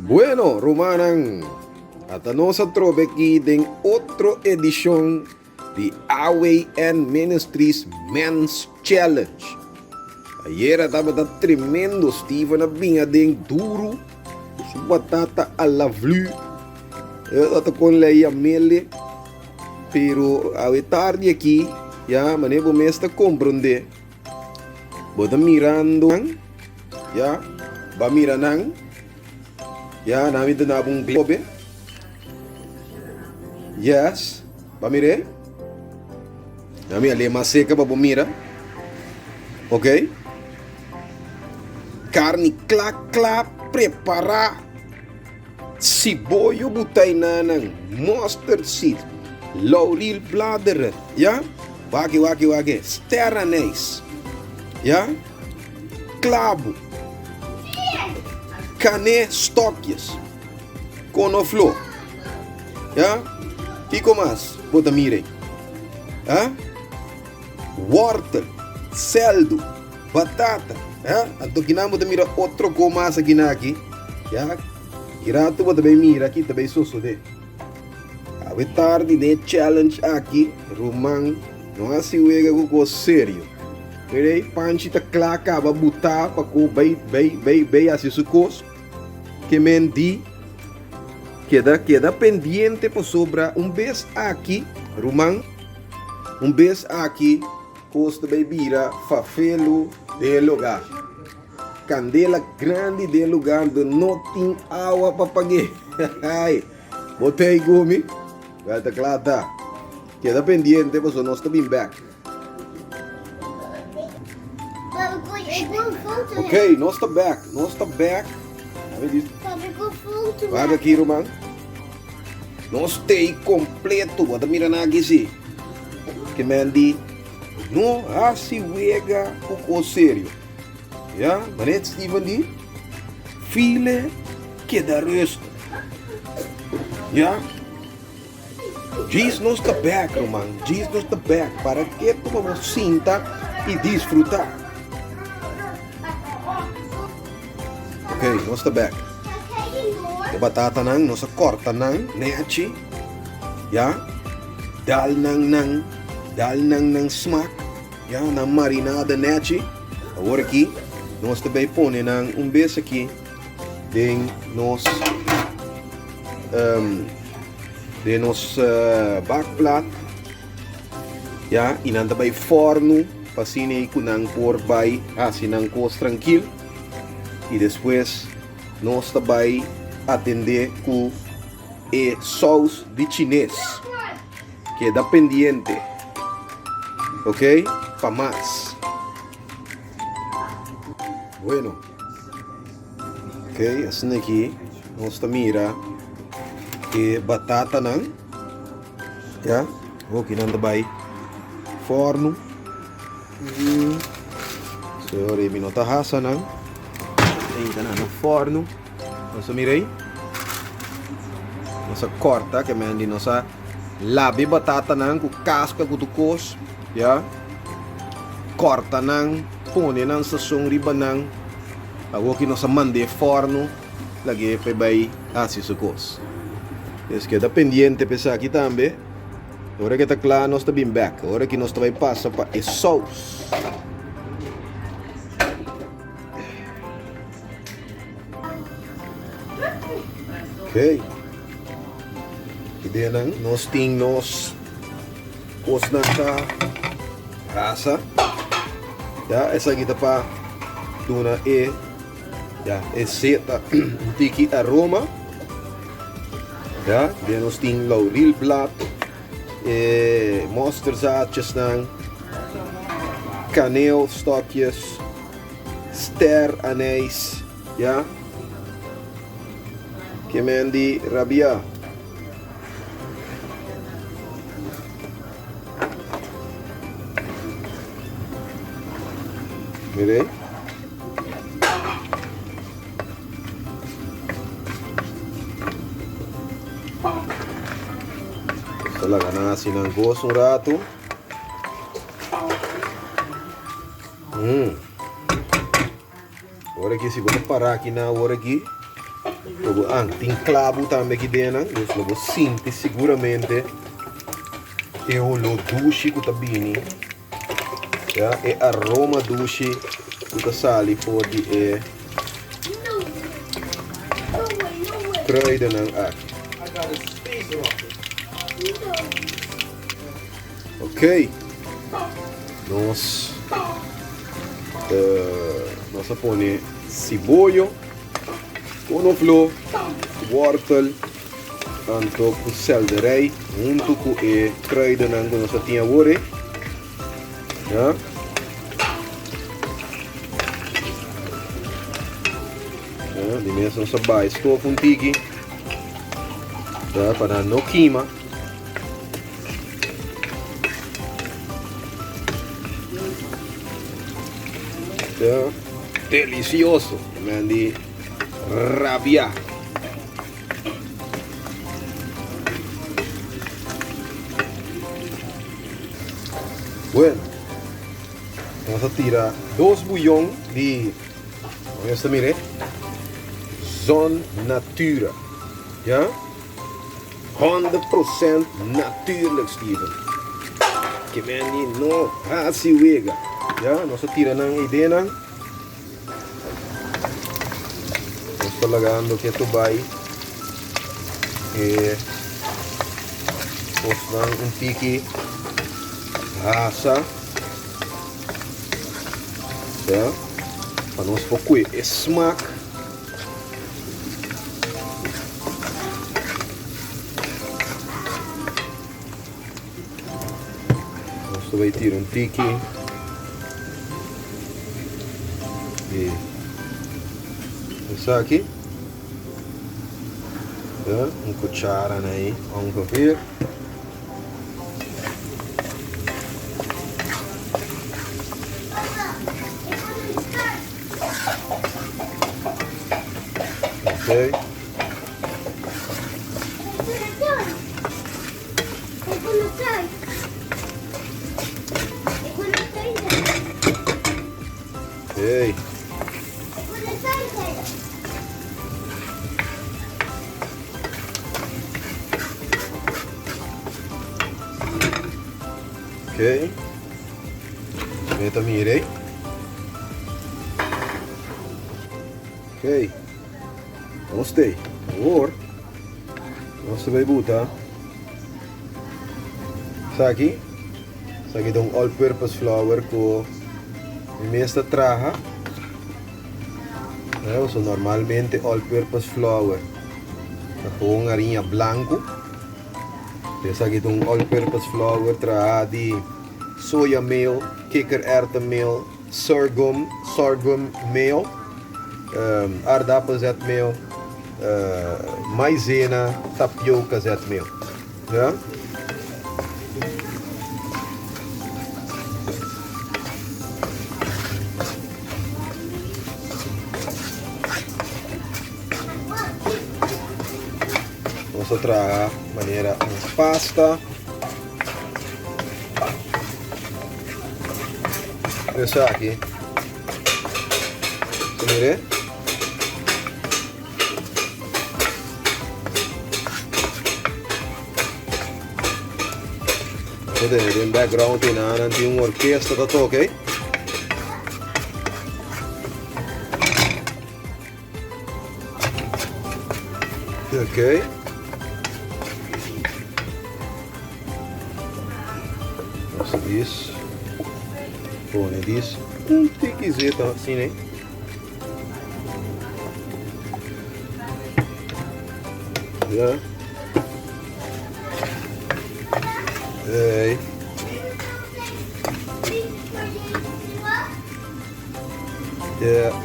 Bueno, Romanang, at ano sa trobe kiding otro edisyon di AWN Ministries Men's Challenge. Ayer tava da tremendo Steve na binha ding duro, su batata a la vlu. Eu ato com lei a mele, pero a tarde aqui, ya, manevo mesta compreender. Boda mirando, ya, ba miranang, ya, namin ito na pong globe. Yes, ba mire? Nami alema seca pa bumira. Ok? Carne clac prepara. Siboyo butay na ng mustard seed. Laurel bladeren. Ja? Wagi. Ster anise. Ja? Clavo. Cane stokjes. Konoflo. Ja? Pico mas. Bota mire. Ja? Wortel. Seldo. Batata. Ja? Anto kinamo da mira outro gomasa ginaki. Ja? Irato mo também mira aqui também sosude. Awe tarde de challenge aqui, Romang, não há se uega com sério. Peraí, panchita claca ba buta pa ko bay assim sucos. Que mendi queda pendiente por sobra vez aqui, Romang. Vez aqui, costa bebira fafelo de lugar. Candela grande de lugar do não tem água para pagar. Botei gumi. Vai tá claro, tá. Queda pendiente, mas nós estamos back. Ok, nós estamos back. Vai aqui, Romang. Nós estamos completo. Bota mira na aqui, que mendi. Não há se wega o sério. Ja, maar net Steven die file que da rust. Ja, Jesus nos está back, Roman. Jesus nos está back para que tu vamos sinta e disfrutar. Ok, nos está back. A batata nang, nos corta nang, neachi. Ja, dal nang smack. Ja, na marinada neachi. Agora aqui nós também põe ng vez aqui de nos backplate, ya, e nanda bay forno pasine ko nang por bay asinang kos tranquil e depois nós também atender com e sauce de chinês que é da pendiente, ok, para mais. Bueno, ok, assim aqui nós mira que batata nang, ya, ok, nanda bay forno, so remi nota hasa nang, ainda na forno, nós mirei, nós corta que mendi nós labi batata nang com casca com tucos, ya, corta nang pone nang sasong riba nang awo kino sa mande forno lagi pe bay asisukos. Es que da pendiente pesa aqui também. Agora que tá claro nós tá bem back. Agora que nós vai passa para e sauce. Ok. Ideia nang nós ting nós kos na sa rasa. Ya, essa aqui tá para tuna ya, seta um tiki aroma. Ya, de nós tem laurel blad, mustard zaadjes nang, kaneel stokjes, ster anise, ya, que mendi rabia. Mire. Talaga na sinanggos ng rato. Ora aqui, segunda parar aqui na hora aqui. Tem clavo também aqui dentro, então eu sinto seguramente eu lo duche que tá bem, ja, e aroma duche que tá sali for de kruiden aqui. Ok, nós põe cebola, couve-flor, wortel, anto com selderij, junto com e kruiden que nós tinha agora, ja. Die mensen zo bij stof een tiki, ja, para no queima. Ja, delicioso, man, die rabia. Bueno, vamos a tirar 2 bouillon de, vamos a mirar, Zon Natura, ja, 100% natuurlijk, Steven. Que man die no hace wega, ja, nós tira nang idena, nós tá lagando que tu vai e nós nang tiki rasa, ja, para nós focar e smaak. Nós vai tirar um tiki e isso aqui, ja, cuchara aí, ongeveer. Okay. Okay. Okay. Meta mirei. Okay. Gostei. Agora, você vai botar isso aqui é um all-purpose flour que meeste traga. So normalmente all-purpose flour com farinha branco. Esse aqui é um all-purpose flour traga de soja meal, kikkererwtenmeel, sorghum meal, aardappelzetmeel, maizena, tapioca zetmeel. Ja? Vamos trabalhar de maneira pasta. Esse aqui. Você vê? In background nanti un orchestra da toque. Ok. Nossa, isso. Põe isso. Tem que dizer tá assim, né? Já. Hey. Yeah.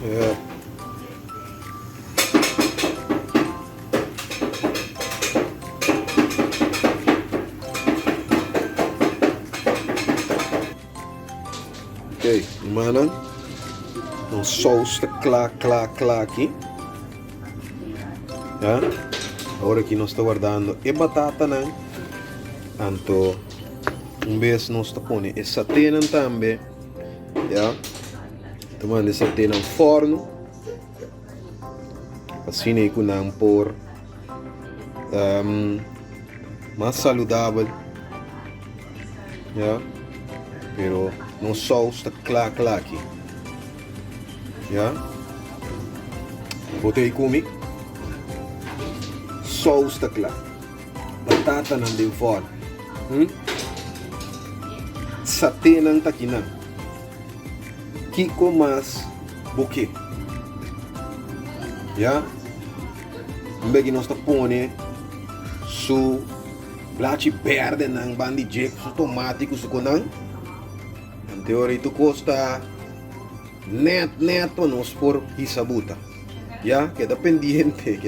Yeah. Ok, mannen. Een saus te klaki. Ja? Ahora aqui nós estamos guardando a batata, né? Então, vez nós estamos pondo a satê também. Ja? Tomando a satê no forno. Assim é que nós por mais saudável. Ja? Pero no saus está klaki. Ja? Botei comigo. Saus está klaar. Batata nang din forno. Satay ng takinan. Kiko mas buke. Ya? Mbegi nós tá pone su blachi verde ng bandi jack su tomate su kunang. Ang teori ito costa net nos por hisabuta. Ya, queda pendiente,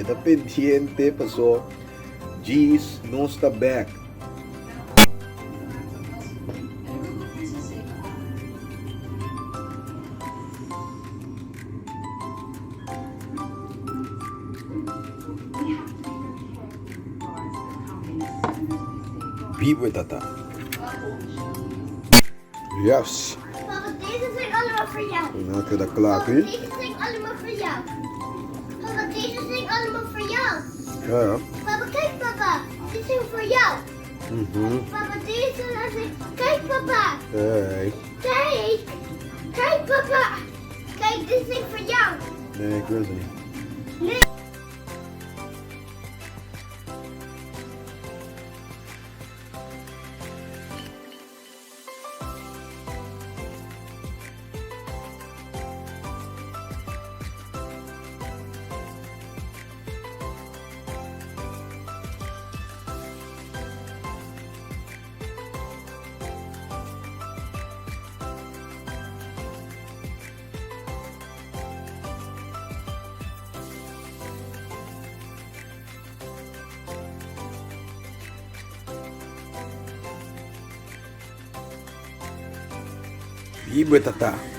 pasó. G's no está back. Batata. Yes. Papa, deze zijn allemaal voor jou. Dan maak je dat klaar, Papa, deze zijn allemaal voor jou. Papa, deze zijn allemaal voor jou. Ja. Papa, kijk papa. Dit zijn voor jou. Papa, deze zijn... Kijk papa. Hey. Kijk. Kijk papa. Kijk, dit zijn voor jou. Nee, ik wil ze niet. Nee. Batata.